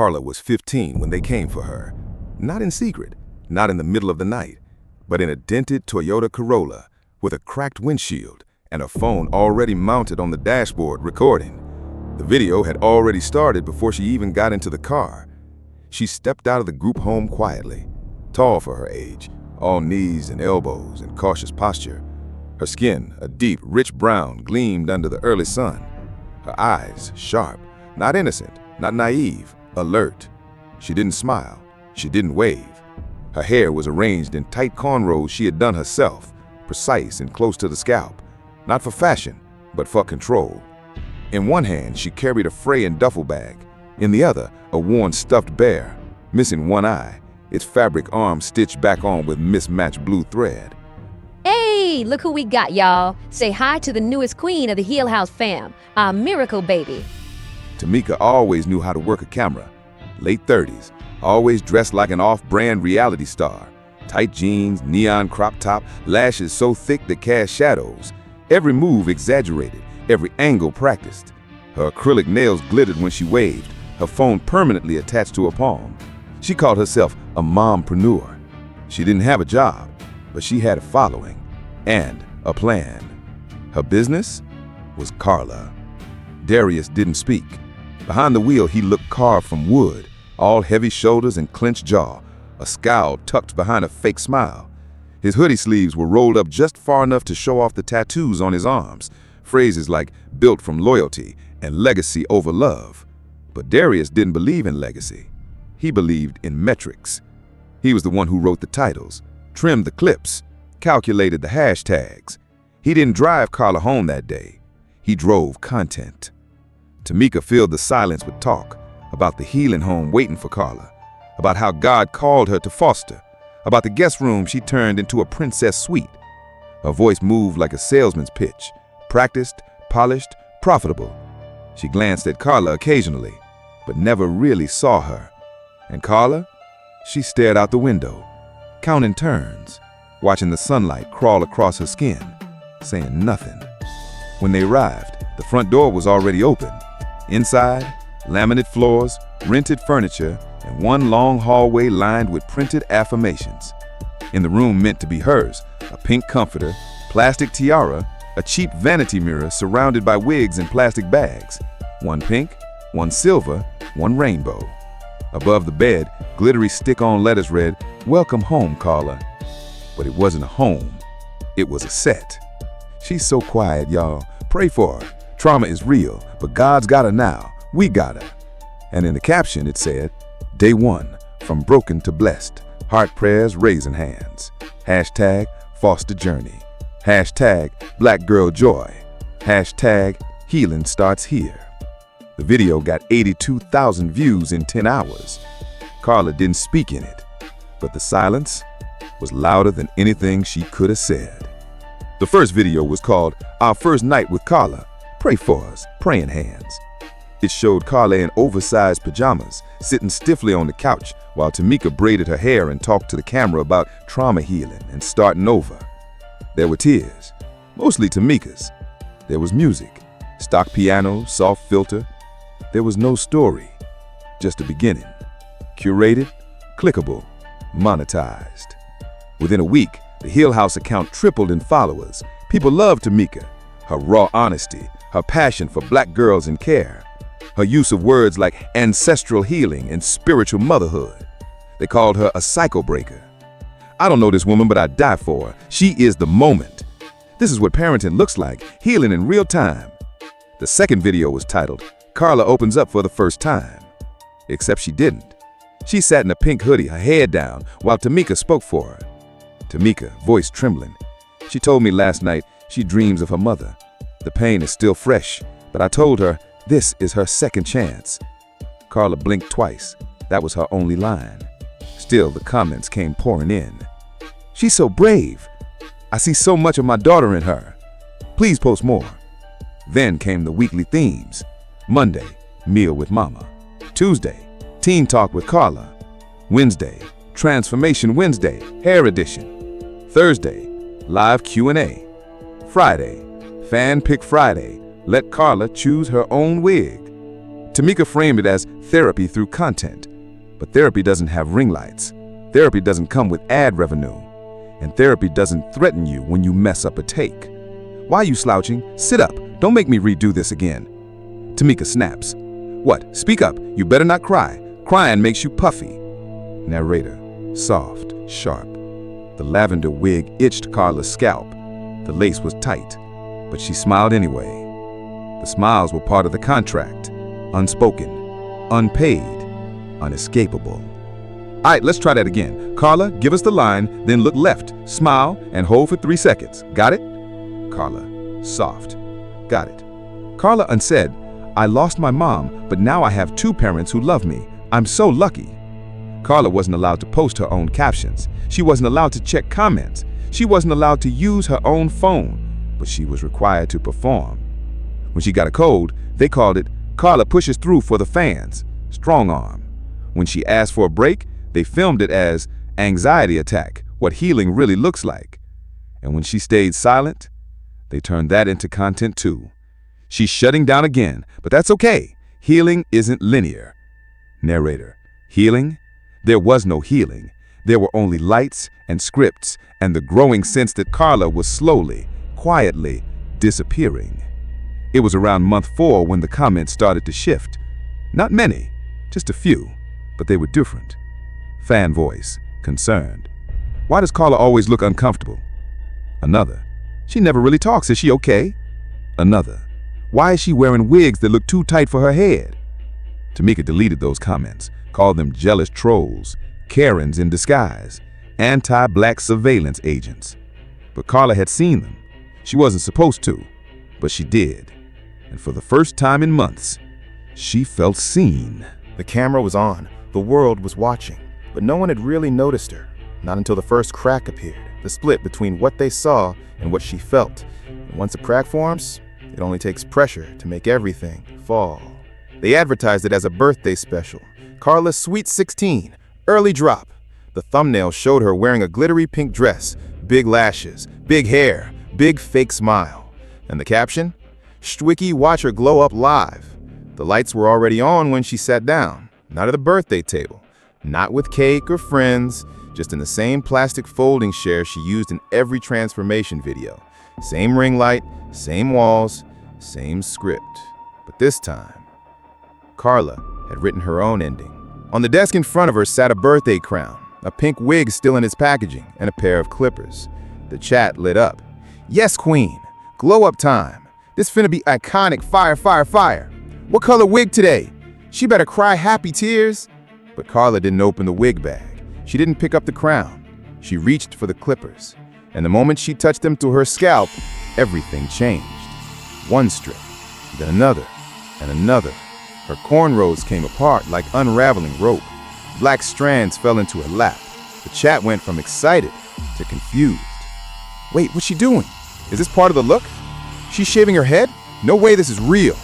Carla was 15 when they came for her. Not in secret, not in the middle of the night, but in a dented Toyota Corolla with a cracked windshield and a phone already mounted on the dashboard recording. The video had already started before she even got into the car. She stepped out of the group home quietly, tall for her age, all knees and elbows and cautious posture. Her skin, a deep, rich brown, gleamed under the early sun. Her eyes, sharp, not innocent, not naive, alert. She didn't smile. She didn't wave. Her hair was arranged in tight cornrows she had done herself, precise and close to the scalp, not for fashion, but for control. In one hand, she carried a fraying duffel bag. In the other, a worn stuffed bear, missing one eye, its fabric arm stitched back on with mismatched blue thread. Hey, look who we got, y'all. Say hi to the newest queen of the Hill House fam, our miracle baby. Tamika always knew how to work a camera. Late 30s, always dressed like an off-brand reality star. Tight jeans, neon crop top, lashes so thick they cast shadows. Every move exaggerated, every angle practiced. Her acrylic nails glittered when she waved, her phone permanently attached to her palm. She called herself a mompreneur. She didn't have a job, but she had a following and a plan. Her business was Carla. Darius didn't speak. Behind the wheel, he looked carved from wood, all heavy shoulders and clenched jaw, a scowl tucked behind a fake smile. His hoodie sleeves were rolled up just far enough to show off the tattoos on his arms, phrases like built from loyalty and legacy over love. But Darius didn't believe in legacy. He believed in metrics. He was the one who wrote the titles, trimmed the clips, calculated the hashtags. He didn't drive Carla home that day. He drove content. Tamika filled the silence with talk about the healing home waiting for Carla, about how God called her to foster, about the guest room she turned into a princess suite. Her voice moved like a salesman's pitch, practiced, polished, profitable. She glanced at Carla occasionally, but never really saw her. And Carla? She stared out the window, counting turns, watching the sunlight crawl across her skin, saying nothing. When they arrived, the front door was already open. Inside, laminate floors, rented furniture, and one long hallway lined with printed affirmations. In the room meant to be hers, a pink comforter, plastic tiara, a cheap vanity mirror surrounded by wigs and plastic bags. One pink, one silver, one rainbow. Above the bed, glittery stick-on letters read, "Welcome home, Carla." But it wasn't a home. It was a set. She's so quiet, y'all. Pray for her. Trauma is real, but God's got her now. We got her. And in the caption it said, "Day 1, from broken to blessed. Heart prayers, raising hands. Hashtag foster journey. Hashtag black girl joy. Hashtag healing starts here." The video got 82,000 views in 10 hours. Carla didn't speak in it, but the silence was louder than anything she could have said. The first video was called Our First Night with Carla. Pray for us, praying hands. It showed Carla in oversized pajamas, sitting stiffly on the couch while Tamika braided her hair and talked to the camera about trauma healing and starting over. There were tears, mostly Tamika's. There was music, stock piano, soft filter. There was no story, just a beginning. Curated, clickable, monetized. Within a week, the Hill House account tripled in followers. People loved Tamika, her raw honesty, her passion for black girls in care, her use of words like ancestral healing and spiritual motherhood. They called her a cycle breaker. I don't know this woman, but I'd die for her. She is the moment. This is what parenting looks like, healing in real time. The second video was titled, Carla Opens Up for the First Time. Except she didn't. She sat in a pink hoodie, her head down, while Tamika spoke for her. Tamika, voice trembling. She told me last night she dreams of her mother. The pain is still fresh, but I told her this is her second chance. Carla blinked twice. That was her only line. Still, the comments came pouring in. She's so brave. I see so much of my daughter in her. Please post more. Then came the weekly themes. Monday, Meal with Mama. Tuesday, Teen Talk with Carla. Wednesday, Transformation Wednesday, Hair Edition. Thursday, Live Q&A. Friday, Fan Pick Friday. Let Carla choose her own wig. Tamika framed it as therapy through content. But therapy doesn't have ring lights. Therapy doesn't come with ad revenue. And therapy doesn't threaten you when you mess up a take. Why are you slouching? Sit up. Don't make me redo this again. Tamika snaps. What? Speak up. You better not cry. Crying makes you puffy. Narrator. Soft, sharp. The lavender wig itched Carla's scalp. The lace was tight, but she smiled anyway. The smiles were part of the contract. Unspoken, unpaid, unescapable. All right, let's try that again. Carla, give us the line, then look left, smile, and hold for 3 seconds. Got it? Carla, soft. Got it. Carla unsaid, I lost my mom, but now I have 2 parents who love me. I'm so lucky. Carla wasn't allowed to post her own captions. She wasn't allowed to check comments. She wasn't allowed to use her own phone, but she was required to perform. When she got a cold, they called it, Carla pushes through for the fans, strong arm. When she asked for a break, they filmed it as anxiety attack, what healing really looks like. And when she stayed silent, they turned that into content too. She's shutting down again, but that's okay. Healing isn't linear. Narrator. Healing? There was no healing. There were only lights and scripts and the growing sense that Carla was slowly, quietly disappearing. It was around month 4 when the comments started to shift. Not many, just a few, but they were different. Fan voice, concerned. Why does Carla always look uncomfortable? Another. She never really talks. Is she okay? Another. Why is she wearing wigs that look too tight for her head? Tamika deleted those comments, called them jealous trolls, Karens in disguise, anti-black surveillance agents. But Carla had seen them. She wasn't supposed to, but she did. And for the first time in months, she felt seen. The camera was on. The world was watching. But no one had really noticed her. Not until the first crack appeared, the split between what they saw and what she felt. And once a crack forms, it only takes pressure to make everything fall. They advertised it as a birthday special. Carla's Sweet 16, early drop. The thumbnail showed her wearing a glittery pink dress, big lashes, big hair, big fake smile. And the caption? Stwicky, watch her glow up live. The lights were already on when she sat down, not at the birthday table, not with cake or friends, just in the same plastic folding chair she used in every transformation video. Same ring light, same walls, same script. But this time, Carla had written her own ending. On the desk in front of her sat a birthday crown, a pink wig still in its packaging, and a pair of clippers. The chat lit up. Yes, queen. Glow up time. This finna be iconic. Fire, fire, fire. What color wig today? She better cry happy tears. But Carla didn't open the wig bag. She didn't pick up the crown. She reached for the clippers. And the moment she touched them to her scalp, everything changed. One strip, then another, and another. Her cornrows came apart like unraveling rope. Black strands fell into her lap. The chat went from excited to confused. Wait, what's she doing? Is this part of the look? She's shaving her head? No way this is real.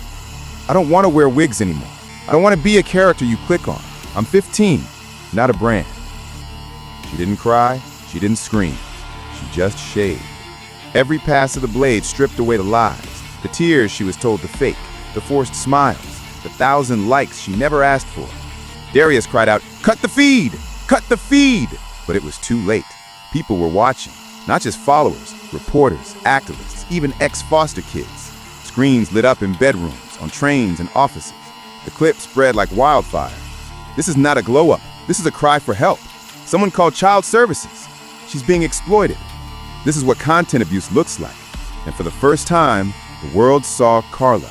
I don't want to wear wigs anymore. I don't want to be a character you click on. I'm 15, not a brand. She didn't cry. She didn't scream. She just shaved. Every pass of the blade stripped away the lies, the tears she was told to fake, the forced smiles, the 1,000 likes she never asked for. Darius cried out, "Cut the feed! Cut the feed!" But it was too late. People were watching, not just followers, reporters, activists, even ex-foster kids. Screens lit up in bedrooms, on trains and offices. The clip spread like wildfire. This is not a glow-up. This is a cry for help. Someone called child services. She's being exploited. This is what content abuse looks like. And for the first time, the world saw Carla.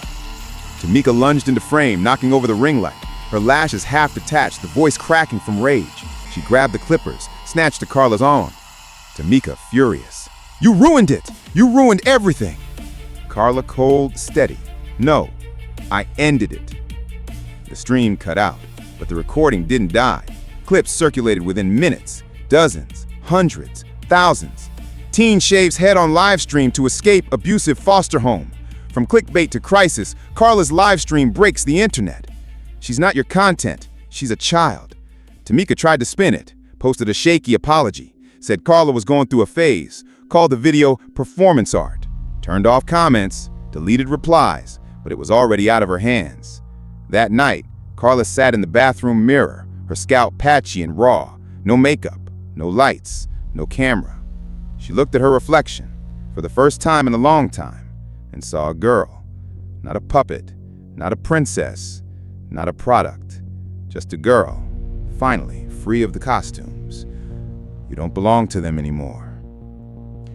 Tamika lunged into frame, knocking over the ring light. Her lashes half detached, the voice cracking from rage. She grabbed the clippers, snatched to Carla's arm. Tamika, furious. "You ruined it! You ruined everything!" Carla, cold, steady. "No, I ended it." The stream cut out, but the recording didn't die. Clips circulated within minutes. Dozens, hundreds, thousands. Teen shaves head on Livestream to escape abusive foster home. From clickbait to crisis, Carla's Livestream breaks the internet. She's not your content, she's a child. Tamika tried to spin it, posted a shaky apology, said Carla was going through a phase, called the video performance art, turned off comments, deleted replies, but it was already out of her hands. That night, Carla sat in the bathroom mirror, her scalp patchy and raw. No makeup, no lights, no camera. She looked at her reflection, for the first time in a long time, and saw a girl. Not a puppet, not a princess, not a product. Just a girl, finally free of the costumes. You don't belong to them anymore.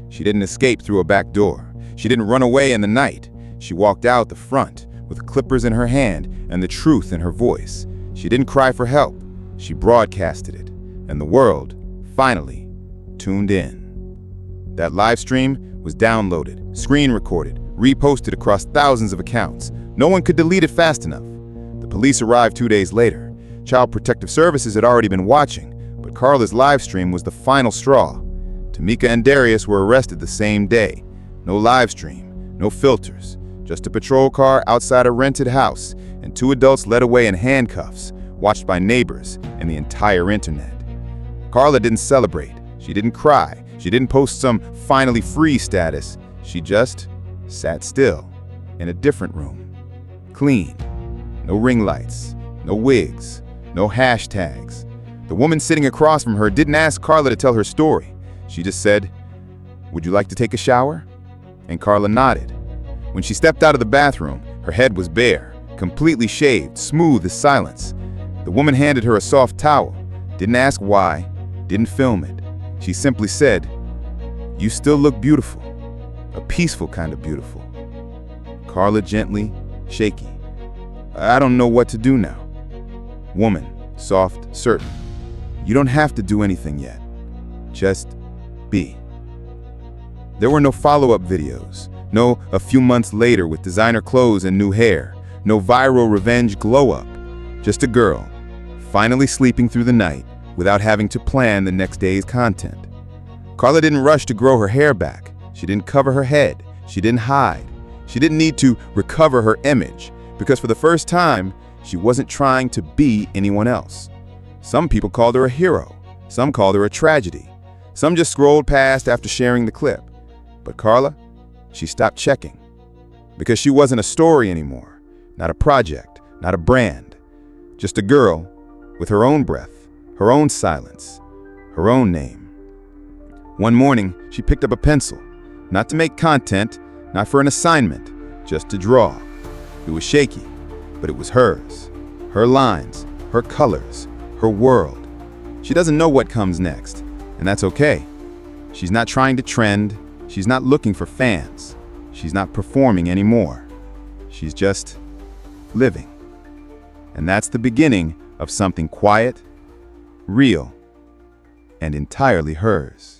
She didn't escape through a back door. She didn't run away in the night. She walked out the front with clippers in her hand and the truth in her voice. She didn't cry for help. She broadcasted it, and the world, finally, tuned in. That live stream was downloaded, screen recorded, reposted across thousands of accounts. No one could delete it fast enough. The police arrived 2 days later. Child Protective Services had already been watching, but Carla's live stream was the final straw. Tamika and Darius were arrested the same day. No live stream, no filters, just a patrol car outside a rented house, and 2 adults led away in handcuffs, watched by neighbors and the entire internet. Carla didn't celebrate. She didn't cry. She didn't post some finally free status. She just sat still in a different room. Clean. No ring lights, no wigs, no hashtags. The woman sitting across from her didn't ask Carla to tell her story. She just said, "Would you like to take a shower?" And Carla nodded. When she stepped out of the bathroom, her head was bare, completely shaved, smooth as silence. The woman handed her a soft towel, didn't ask why, didn't film it. She simply said, "You still look beautiful, a peaceful kind of beautiful." Carla gently, shaky. "I don't know what to do now." Woman, soft, certain. "You don't have to do anything yet. Just be." There were no follow-up videos, no a few months later with designer clothes and new hair, no viral revenge glow-up. Just a girl, finally sleeping through the night without having to plan the next day's content. Carla didn't rush to grow her hair back. She didn't cover her head. She didn't hide. She didn't need to recover her image, because for the first time, she wasn't trying to be anyone else. Some people called her a hero. Some called her a tragedy. Some just scrolled past after sharing the clip. But Carla, she stopped checking. Because she wasn't a story anymore. Not a project, not a brand. Just a girl with her own breath, her own silence, her own name. One morning, she picked up a pencil. Not to make content, not for an assignment, just to draw. It was shaky, but it was hers. Her lines, her colors, her world. She doesn't know what comes next, and that's okay. She's not trying to trend. She's not looking for fans. She's not performing anymore. She's just living. And that's the beginning of something quiet, real, and entirely hers.